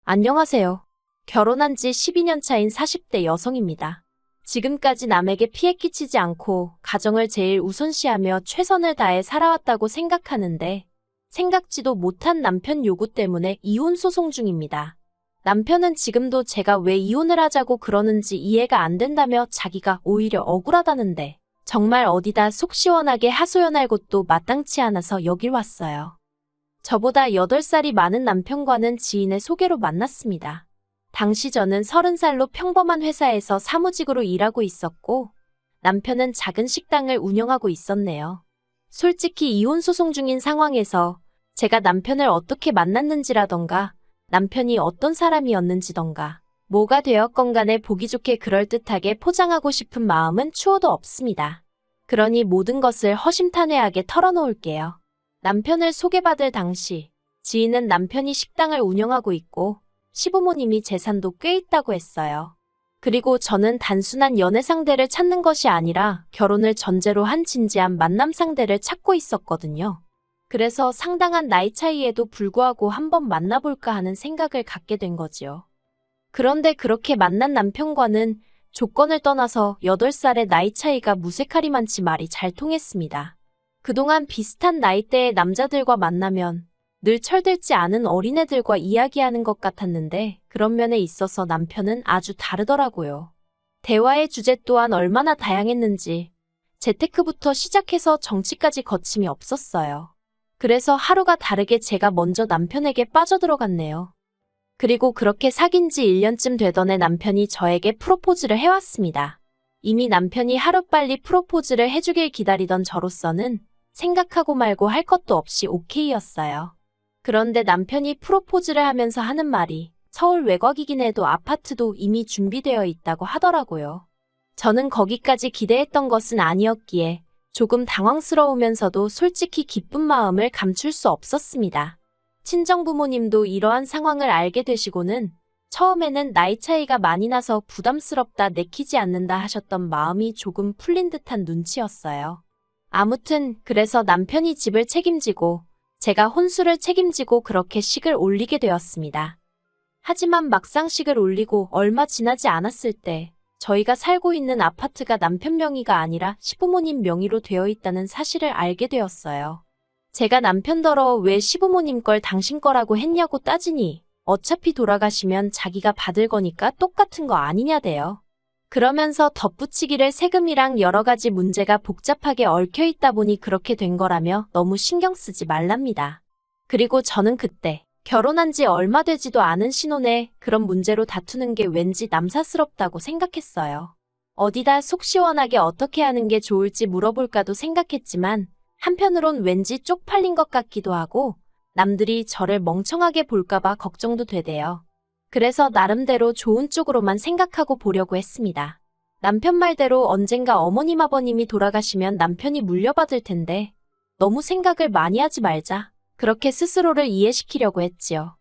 안녕하세요. 결혼한 지 12년 차인 40대 여성입니다. 지금까지 남에게 피해 끼치지 않고 가정을 제일 우선시하며 최선을 다해 살아왔다고 생각하는데 생각지도 못한 남편 요구 때문에 이혼 소송 중입니다. 남편은 지금도 제가 왜 이혼을 하자고 그러는지 이해가 안 된다며 자기가 오히려 억울하다는데 정말 어디다 속 시원하게 하소연할 곳도 마땅치 않아서 여길 왔어요. 저보다 8살이 많은 남편과는 지인의 소개로 만났습니다. 당시 저는 30살로 평범한 회사에서 사무직으로 일하고 있었고 남편은 작은 식당을 운영하고 있었네요. 솔직히 이혼 소송 중인 상황에서 제가 남편을 어떻게 만났는지라던가 남편이 어떤 사람이었는지던가 뭐가 되었건 간에 보기 좋게 그럴듯하게 포장하고 싶은 마음은 추호도 없습니다. 그러니 모든 것을 허심탄회하게 털어놓을게요. 남편을 소개받을 당시 지인은 남편이 식당을 운영하고 있고 시부모님이 재산도 꽤 있다고 했어요. 그리고 저는 단순한 연애 상대를 찾는 것이 아니라 결혼을 전제로 한 진지한 만남 상대를 찾고 있었거든요. 그래서 상당한 나이 차이에도 불구하고 한번 만나볼까 하는 생각을 갖게 된 거지요. 그런데 그렇게 만난 남편과는 조건을 떠나서 8살의 나이 차이가 무색하리만치 말이 잘 통했습니다. 그동안 비슷한 나이대의 남자들과 만나면 늘 철들지 않은 어린애들과 이야기하는 것 같았는데 그런 면에 있어서 남편은 아주 다르더라고요. 대화의 주제 또한 얼마나 다양했는지 재테크부터 시작해서 정치까지 거침이 없었어요. 그래서 하루가 다르게 제가 먼저 남편에게 빠져들어갔네요. 그리고 그렇게 사귄 지 1년쯤 되던 해 남편이 저에게 프로포즈를 해왔습니다. 이미 남편이 하루빨리 프로포즈를 해주길 기다리던 저로서는 생각하고 말고 할 것도 없이 오케이였어요. 그런데 남편이 프로포즈를 하면서 하는 말이 서울 외곽이긴 해도 아파트도 이미 준비되어 있다고 하더라고요. 저는 거기까지 기대했던 것은 아니었기에 조금 당황스러우면서도 솔직히 기쁜 마음을 감출 수 없었습니다. 친정부모님도 이러한 상황을 알게 되시고는 처음에는 나이 차이가 많이 나서 부담스럽다 내키지 않는다 하셨던 마음이 조금 풀린 듯한 눈치였어요. 아무튼 그래서 남편이 집을 책임지고 제가 혼수를 책임지고 그렇게 식을 올리게 되었습니다. 하지만 막상 식을 올리고 얼마 지나지 않았을 때 저희가 살고 있는 아파트가 남편 명의가 아니라 시부모님 명의로 되어 있다는 사실을 알게 되었어요. 제가 남편더러 왜 시부모님 걸 당신 거라고 했냐고 따지니 어차피 돌아가시면 자기가 받을 거니까 똑같은 거 아니냐대요. 그러면서 덧붙이기를 세금이랑 여러 가지 문제가 복잡하게 얽혀 있다 보니 그렇게 된 거라며 너무 신경 쓰지 말랍니다. 그리고 저는 그때 결혼한 지 얼마 되지도 않은 신혼에 그런 문제로 다투는 게 왠지 남사스럽다고 생각했어요. 어디다 속 시원하게 어떻게 하는 게 좋을지 물어볼까도 생각했지만 한편으론 왠지 쪽팔린 것 같기도 하고 남들이 저를 멍청하게 볼까봐 걱정도 되대요. 그래서 나름대로 좋은 쪽으로만 생각하고 보려고 했습니다. 남편 말대로 언젠가 어머님 아버님이 돌아가시면 남편이 물려받을 텐데 너무 생각을 많이 하지 말자. 그렇게 스스로를 이해시키려고 했지요.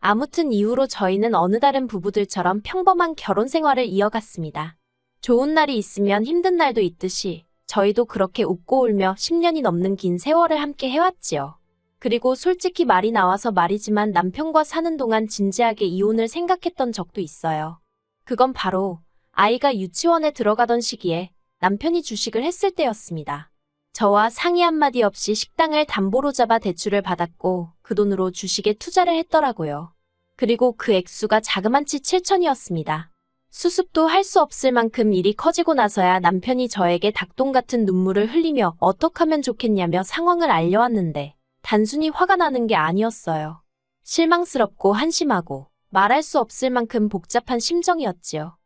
아무튼 이후로 저희는 어느 다른 부부들처럼 평범한 결혼 생활을 이어갔습니다. 좋은 날이 있으면 힘든 날도 있듯이 저희도 그렇게 웃고 울며 10년이 넘는 긴 세월을 함께 해왔지요. 그리고 솔직히 말이 나와서 말이지만 남편과 사는 동안 진지하게 이혼을 생각했던 적도 있어요. 그건 바로 아이가 유치원에 들어가던 시기에 남편이 주식을 했을 때였습니다. 저와 상의 한마디 없이 식당을 담보로 잡아 대출을 받았고 그 돈으로 주식에 투자를 했더라고요. 그리고 그 액수가 자그만치 7천이었습니다. 수습도 할 수 없을 만큼 일이 커지고 나서야 남편이 저에게 닭똥 같은 눈물을 흘리며 어떡하면 좋겠냐며 상황을 알려왔는데 단순히 화가 나는 게 아니었어요. 실망스럽고 한심하고 말할 수 없을 만큼 복잡한 심정이었지요.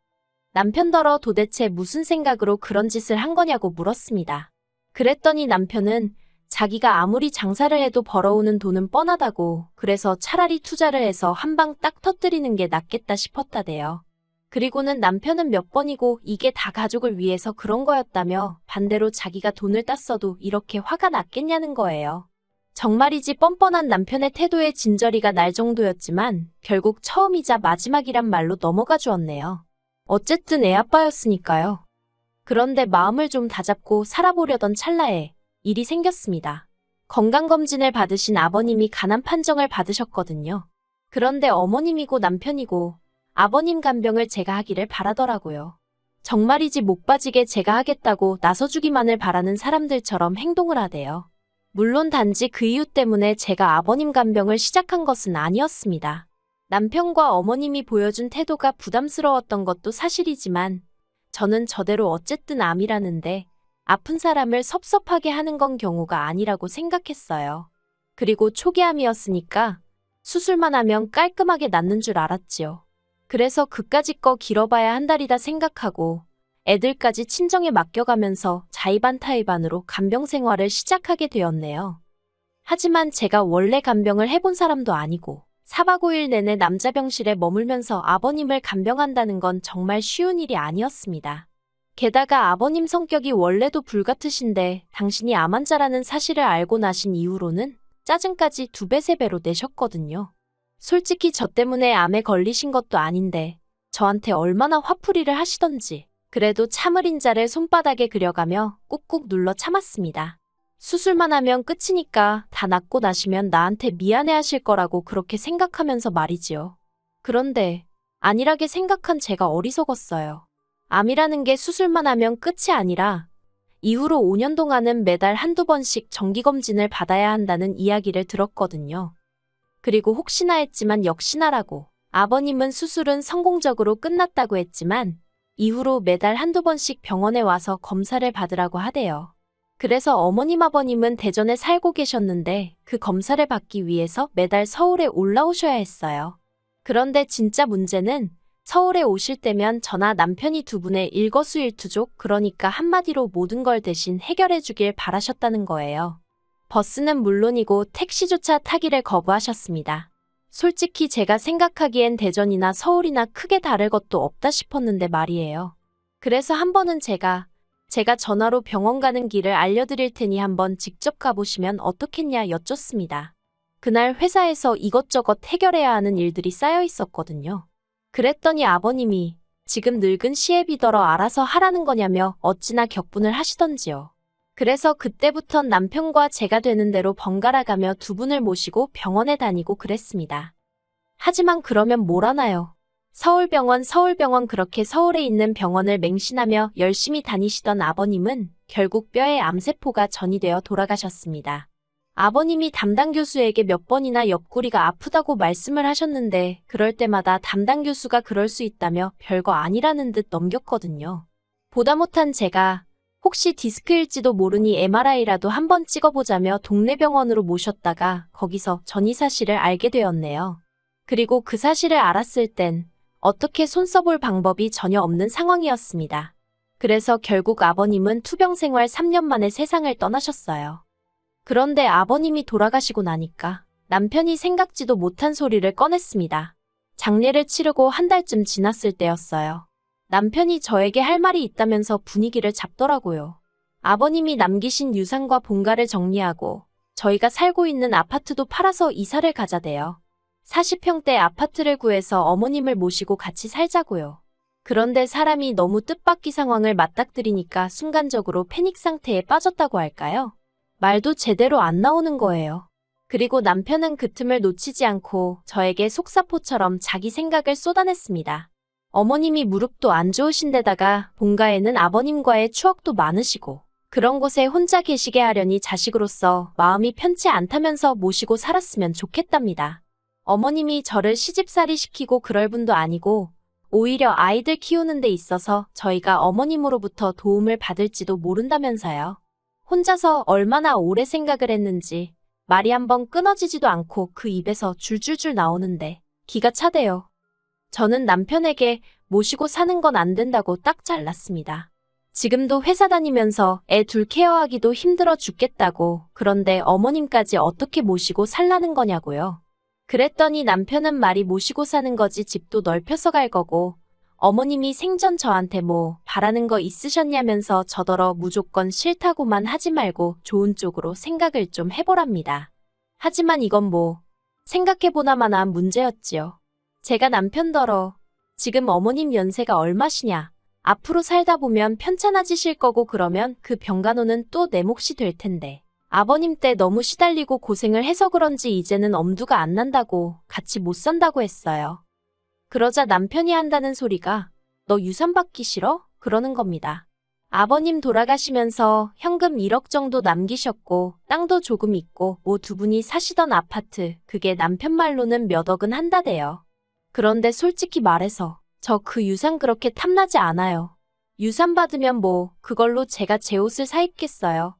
남편더러 도대체 무슨 생각으로 그런 짓을 한 거냐고 물었습니다. 그랬더니 남편은 자기가 아무리 장사를 해도 벌어오는 돈은 뻔하다고 그래서 차라리 투자를 해서 한 방 딱 터뜨리는 게 낫겠다 싶었다대요. 그리고는 남편은 몇 번이고 이게 다 가족을 위해서 그런 거였다며 반대로 자기가 돈을 땄어도 이렇게 화가 났겠냐는 거예요. 정말이지 뻔뻔한 남편의 태도에 진저리가 날 정도였지만 결국 처음이자 마지막이란 말로 넘어가 주었네요. 어쨌든 애 아빠였으니까요. 그런데 마음을 좀 다잡고 살아보려던 찰나에 일이 생겼습니다. 건강검진을 받으신 아버님이 간암 판정을 받으셨거든요. 그런데 어머님이고 남편이고 아버님 간병을 제가 하기를 바라더라고요. 정말이지 목 빠지게 제가 하겠다고 나서주기만을 바라는 사람들처럼 행동을 하대요. 물론 단지 그 이유 때문에 제가 아버님 간병을 시작한 것은 아니었습니다. 남편과 어머님이 보여준 태도가 부담스러웠던 것도 사실이지만 저는 저대로 어쨌든 암이라는데 아픈 사람을 섭섭하게 하는 건 경우가 아니라고 생각했어요. 그리고 초기암이었으니까 수술만 하면 깔끔하게 낫는 줄 알았지요. 그래서 그까짓 거 길어봐야 한 달이다 생각하고 애들까지 친정에 맡겨가면서 자의반타의반으로 간병 생활을 시작하게 되었네요. 하지만 제가 원래 간병을 해본 사람도 아니고 4박 5일 내내 남자 병실에 머물면서 아버님을 간병한다는 건 정말 쉬운 일이 아니었습니다. 게다가 아버님 성격이 원래도 불같으신데 당신이 암 환자라는 사실을 알고 나신 이후로는 짜증까지 2배, 3배로 내셨거든요. 솔직히 저 때문에 암에 걸리신 것도 아닌데 저한테 얼마나 화풀이를 하시던지 그래도 참을 인자를 손바닥에 그려가며 꾹꾹 눌러 참았습니다. 수술만 하면 끝이니까 다 낫고 나시면 나한테 미안해하실 거라고 그렇게 생각하면서 말이지요. 그런데 안일하게 생각한 제가 어리석었어요. 암이라는 게 수술만 하면 끝이 아니라 이후로 5년 동안은 매달 1~2번씩 정기검진을 받아야 한다는 이야기를 들었거든요. 그리고 혹시나 했지만 역시나라고 아버님은 수술은 성공적으로 끝났다고 했지만 이후로 매달 1~2번씩 병원에 와서 검사를 받으라고 하대요. 그래서 어머님 아버님은 대전에 살고 계셨는데 그 검사를 받기 위해서 매달 서울에 올라오셔야 했어요. 그런데 진짜 문제는 서울에 오실 때면 저나 남편이 두 분의 일거수일투족, 그러니까 한마디로 모든 걸 대신 해결해 주길 바라셨다는 거예요. 버스는 물론이고 택시조차 타기를 거부하셨습니다. 솔직히 제가 생각하기엔 대전이나 서울이나 크게 다를 것도 없다 싶었는데 말이에요. 그래서 한 번은 제가 전화로 병원 가는 길을 알려드릴 테니 한번 직접 가보시면 어떻겠냐 여쭙습니다. 그날 회사에서 이것저것 해결해야 하는 일들이 쌓여 있었거든요. 그랬더니 아버님이 지금 늙은 시애비더러 알아서 하라는 거냐며 어찌나 격분을 하시던지요. 그래서 그때부턴 남편과 제가 되는 대로 번갈아 가며 두 분을 모시고 병원에 다니고 그랬습니다. 하지만 그러면 뭘 하나요? 서울병원 그렇게 서울에 있는 병원을 맹신하며 열심히 다니시던 아버님은 결국 뼈에 암세포가 전이되어 돌아가셨습니다. 아버님이 담당 교수에게 몇 번이나 옆구리가 아프다고 말씀을 하셨는데 그럴 때마다 담당 교수가 그럴 수 있다며 별거 아니라는 듯 넘겼거든요. 보다 못한 제가 혹시 디스크일지도 모르니 MRI라도 한번 찍어보자며 동네 병원으로 모셨다가 거기서 전이 사실을 알게 되었네요. 그리고 그 사실을 알았을 땐 어떻게 손 써볼 방법이 전혀 없는 상황이었습니다. 그래서 결국 아버님은 투병 생활 3년 만에 세상을 떠나셨어요. 그런데 아버님이 돌아가시고 나니까 남편이 생각지도 못한 소리를 꺼냈습니다. 장례를 치르고 한 달쯤 지났을 때였어요. 남편이 저에게 할 말이 있다면서 분위기를 잡더라고요. 아버님이 남기신 유산과 본가를 정리하고 저희가 살고 있는 아파트도 팔아서 이사를 가자대요. 40평대 아파트를 구해서 어머님을 모시고 같이 살자고요. 그런데 사람이 너무 뜻밖의 상황을 맞닥뜨리니까 순간적으로 패닉 상태에 빠졌다고 할까요? 말도 제대로 안 나오는 거예요. 그리고 남편은 그 틈을 놓치지 않고 저에게 속사포처럼 자기 생각을 쏟아냈습니다. 어머님이 무릎도 안 좋으신데다가 본가에는 아버님과의 추억도 많으시고 그런 곳에 혼자 계시게 하려니 자식으로서 마음이 편치 않다면서 모시고 살았으면 좋겠답니다. 어머님이 저를 시집살이 시키고 그럴 분도 아니고 오히려 아이들 키우는 데 있어서 저희가 어머님으로부터 도움을 받을지도 모른다면서요. 혼자서 얼마나 오래 생각을 했는지 말이 한번 끊어지지도 않고 그 입에서 줄줄줄 나오는데 기가 차대요. 저는 남편에게 모시고 사는 건 안 된다고 딱 잘랐습니다. 지금도 회사 다니면서 애 둘 케어하기도 힘들어 죽겠다고, 그런데 어머님까지 어떻게 모시고 살라는 거냐고요. 그랬더니 남편은 말이 모시고 사는 거지 집도 넓혀서 갈 거고 어머님이 생전 저한테 뭐 바라는 거 있으셨냐면서 저더러 무조건 싫다고만 하지 말고 좋은 쪽으로 생각을 좀 해보랍니다. 하지만 이건 뭐 생각해보나마나 문제였지요. 제가 남편더러 지금 어머님 연세가 얼마시냐, 앞으로 살다 보면 편찮아지실 거고 그러면 그 병간호는 또 내 몫이 될 텐데 아버님 때 너무 시달리고 고생을 해서 그런지 이제는 엄두가 안 난다고 같이 못 산다고 했어요. 그러자 남편이 한다는 소리가 너 유산 받기 싫어? 그러는 겁니다. 아버님 돌아가시면서 현금 1억 정도 남기셨고 땅도 조금 있고 뭐 두 분이 사시던 아파트 그게 남편 말로는 몇 억은 한다대요. 그런데 솔직히 말해서 저 그 유산 그렇게 탐나지 않아요. 유산 받으면 뭐 그걸로 제가 제 옷을 사 입겠어요?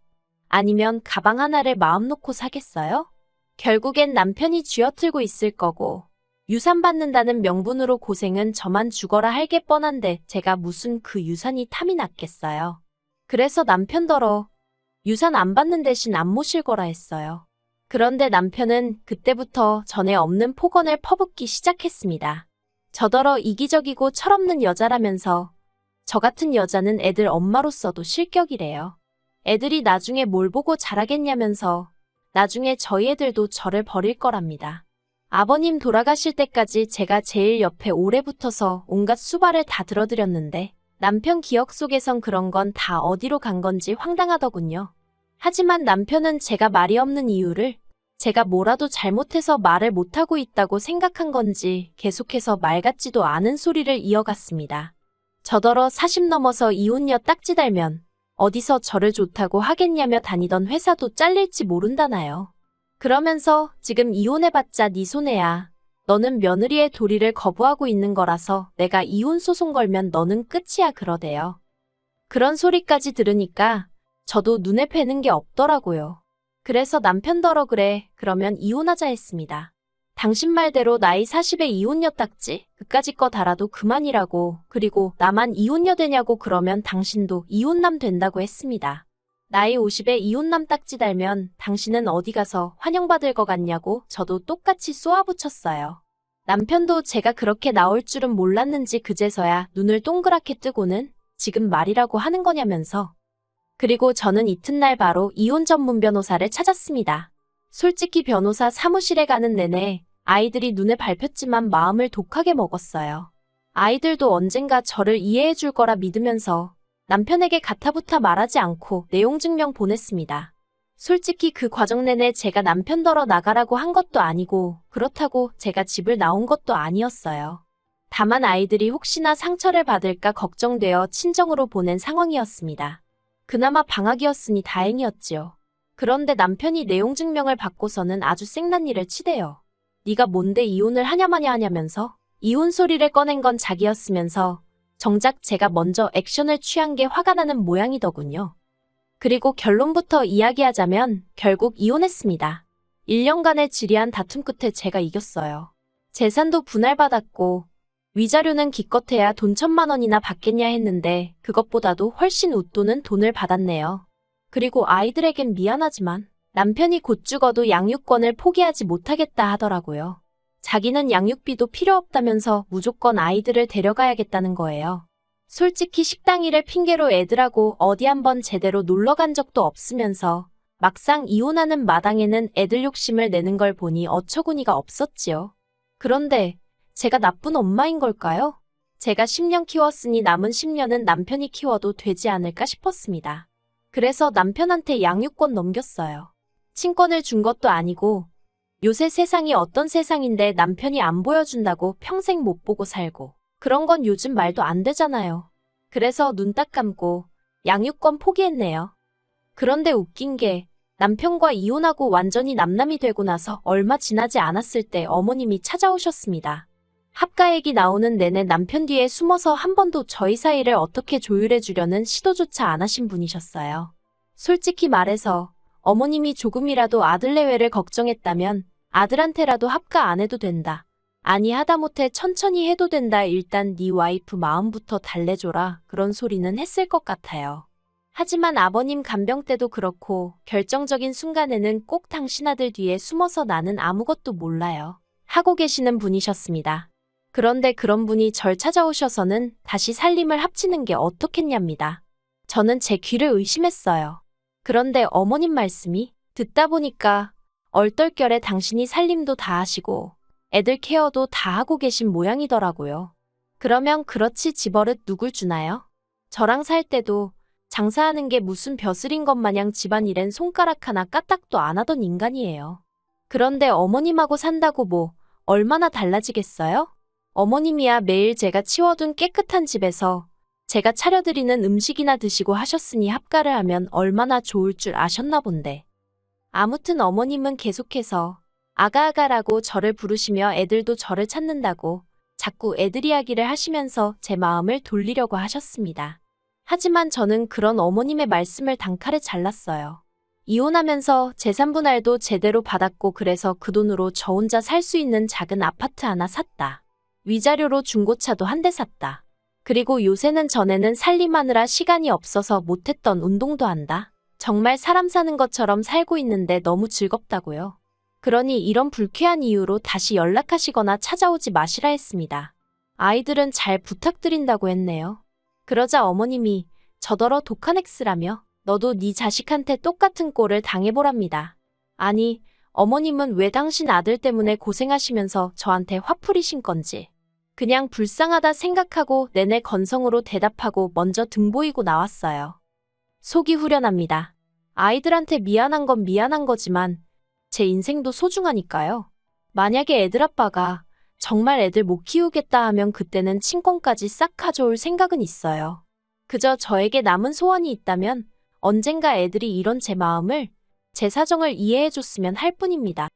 아니면 가방 하나를 마음 놓고 사겠어요? 결국엔 남편이 쥐어틀고 있을 거고 유산 받는다는 명분으로 고생은 저만 죽어라 할 게 뻔한데 제가 무슨 그 유산이 탐이 났겠어요. 그래서 남편더러 유산 안 받는 대신 안 모실 거라 했어요. 그런데 남편은 그때부터 전에 없는 폭언을 퍼붓기 시작했습니다. 저더러 이기적이고 철없는 여자라면서 저 같은 여자는 애들 엄마로서도 실격이래요. 애들이 나중에 뭘 보고 자라겠냐면서 나중에 저희 애들도 저를 버릴 거랍니다. 아버님 돌아가실 때까지 제가 제일 옆에 오래 붙어서 온갖 수발을 다 들어드렸는데 남편 기억 속에선 그런 건 다 어디로 간 건지 황당하더군요. 하지만 남편은 제가 말이 없는 이유를 제가 뭐라도 잘못해서 말을 못하고 있다고 생각한 건지 계속해서 말 같지도 않은 소리를 이어갔습니다. 저더러 40 넘어서 이혼녀 딱지 달면 어디서 저를 좋다고 하겠냐며 다니던 회사도 잘릴지 모른다나요. 그러면서 지금 이혼해봤자 네 손해야. 너는 며느리의 도리를 거부하고 있는 거라서 내가 이혼 소송 걸면 너는 끝이야 그러대요. 그런 소리까지 들으니까 저도 눈에 뵈는 게 없더라고요. 그래서 남편더러 그래 그러면 이혼하자 했습니다. 당신 말대로 나이 40에 이혼녀 딱지 그까짓 거 달아도 그만이라고 그리고 나만 이혼녀 되냐고 그러면 당신도 이혼남 된다고 했습니다. 나이 50에 이혼남 딱지 달면 당신은 어디 가서 환영받을 것 같냐고 저도 똑같이 쏘아붙였어요. 남편도 제가 그렇게 나올 줄은 몰랐는지 그제서야 눈을 동그랗게 뜨고는 지금 말이라고 하는 거냐면서 그리고 저는 이튿날 바로 이혼 전문 변호사를 찾았습니다. 솔직히 변호사 사무실에 가는 내내 아이들이 눈에 밟혔지만 마음을 독하게 먹었어요. 아이들도 언젠가 저를 이해해 줄 거라 믿으면서 남편에게 가타부타 말하지 않고 내용 증명 보냈습니다. 솔직히 그 과정 내내 제가 남편더러 나가라고 한 것도 아니고 그렇다고 제가 집을 나온 것도 아니었어요. 다만 아이들이 혹시나 상처를 받을까 걱정되어 친정으로 보낸 상황이었습니다. 그나마 방학이었으니 다행이었지요. 그런데 남편이 내용 증명을 받고서는 아주 생난일을 치대요. 네가 뭔데 이혼을 하냐마냐 하냐면서 이혼 소리를 꺼낸 건 자기였으면서 정작 제가 먼저 액션을 취한 게 화가 나는 모양이더군요. 그리고 결론부터 이야기하자면 결국 이혼했습니다. 1년간의 지리한 다툼 끝에 제가 이겼어요. 재산도 분할받았고 위자료는 기껏해야 돈 1,000만 원이나 받겠냐 했는데 그것보다도 훨씬 웃도는 돈을 받았네요. 그리고 아이들에겐 미안하지만 남편이 곧 죽어도 양육권을 포기하지 못하겠다 하더라고요. 자기는 양육비도 필요 없다면서 무조건 아이들을 데려가야겠다는 거예요. 솔직히 식당 일을 핑계로 애들하고 어디 한번 제대로 놀러 간 적도 없으면서 막상 이혼하는 마당에는 애들 욕심을 내는 걸 보니 어처구니가 없었지요. 그런데 제가 나쁜 엄마인 걸까요? 제가 10년 키웠으니 남은 10년은 남편이 키워도 되지 않을까 싶었습니다. 그래서 남편한테 양육권 넘겼어요. 친권을 준 것도 아니고 요새 세상이 어떤 세상인데 남편이 안 보여준다고 평생 못 보고 살고 그런 건 요즘 말도 안 되잖아요. 그래서 눈 딱 감고 양육권 포기했네요. 그런데 웃긴 게 남편과 이혼하고 완전히 남남이 되고 나서 얼마 지나지 않았을 때 어머님이 찾아오셨습니다. 합가 얘기 나오는 내내 남편 뒤에 숨어서 한 번도 저희 사이를 어떻게 조율해 주려는 시도조차 안 하신 분이셨어요. 솔직히 말해서 어머님이 조금이라도 아들 내외를 걱정했다면 아들한테라도 합가 안 해도 된다. 아니 하다못해 천천히 해도 된다. 일단 네 와이프 마음부터 달래줘라. 그런 소리는 했을 것 같아요. 하지만 아버님 간병 때도 그렇고 결정적인 순간에는 꼭 당신 아들 뒤에 숨어서 나는 아무것도 몰라요. 하고 계시는 분이셨습니다. 그런데 그런 분이 절 찾아오셔서는 다시 살림을 합치는 게 어떻겠냐입니다. 저는 제 귀를 의심했어요. 그런데 어머님 말씀이 듣다 보니까 얼떨결에 당신이 살림도 다 하시고 애들 케어도 다 하고 계신 모양이더라고요. 그러면 그렇지 집버릇 누굴 주나요? 저랑 살 때도 장사하는 게 무슨 벼슬인 것 마냥 집안일엔 손가락 하나 까딱도 안 하던 인간이에요. 그런데 어머님하고 산다고 뭐 얼마나 달라지겠어요? 어머님이야 매일 제가 치워둔 깨끗한 집에서 제가 차려드리는 음식이나 드시고 하셨으니 합가를 하면 얼마나 좋을 줄 아셨나 본데. 아무튼 어머님은 계속해서 아가아가라고 저를 부르시며 애들도 저를 찾는다고 자꾸 애들 이야기를 하시면서 제 마음을 돌리려고 하셨습니다. 하지만 저는 그런 어머님의 말씀을 단칼에 잘랐어요. 이혼하면서 재산분할도 제대로 받았고 그래서 그 돈으로 저 혼자 살 수 있는 작은 아파트 하나 샀다. 위자료로 중고차도 한 대 샀다. 그리고 요새는 전에는 살림하느라 시간이 없어서 못했던 운동도 한다. 정말 사람 사는 것처럼 살고 있는데 너무 즐겁다고요. 그러니 이런 불쾌한 이유로 다시 연락하시거나 찾아오지 마시라 했습니다. 아이들은 잘 부탁드린다고 했네요. 그러자 어머님이 저더러 독한 X라며 너도 네 자식한테 똑같은 꼴을 당해보랍니다. 아니, 어머님은 왜 당신 아들 때문에 고생하시면서 저한테 화풀이신 건지. 그냥 불쌍하다 생각하고 내내 건성으로 대답하고 먼저 등 보이고 나왔어요. 속이 후련합니다. 아이들한테 미안한 건 미안한 거지만 제 인생도 소중하니까요. 만약에 애들 아빠가 정말 애들 못 키우겠다 하면 그때는 친권까지 싹 가져올 생각은 있어요. 그저 저에게 남은 소원이 있다면 언젠가 애들이 이런 제 마음을, 제 사정을 이해해줬으면 할 뿐입니다.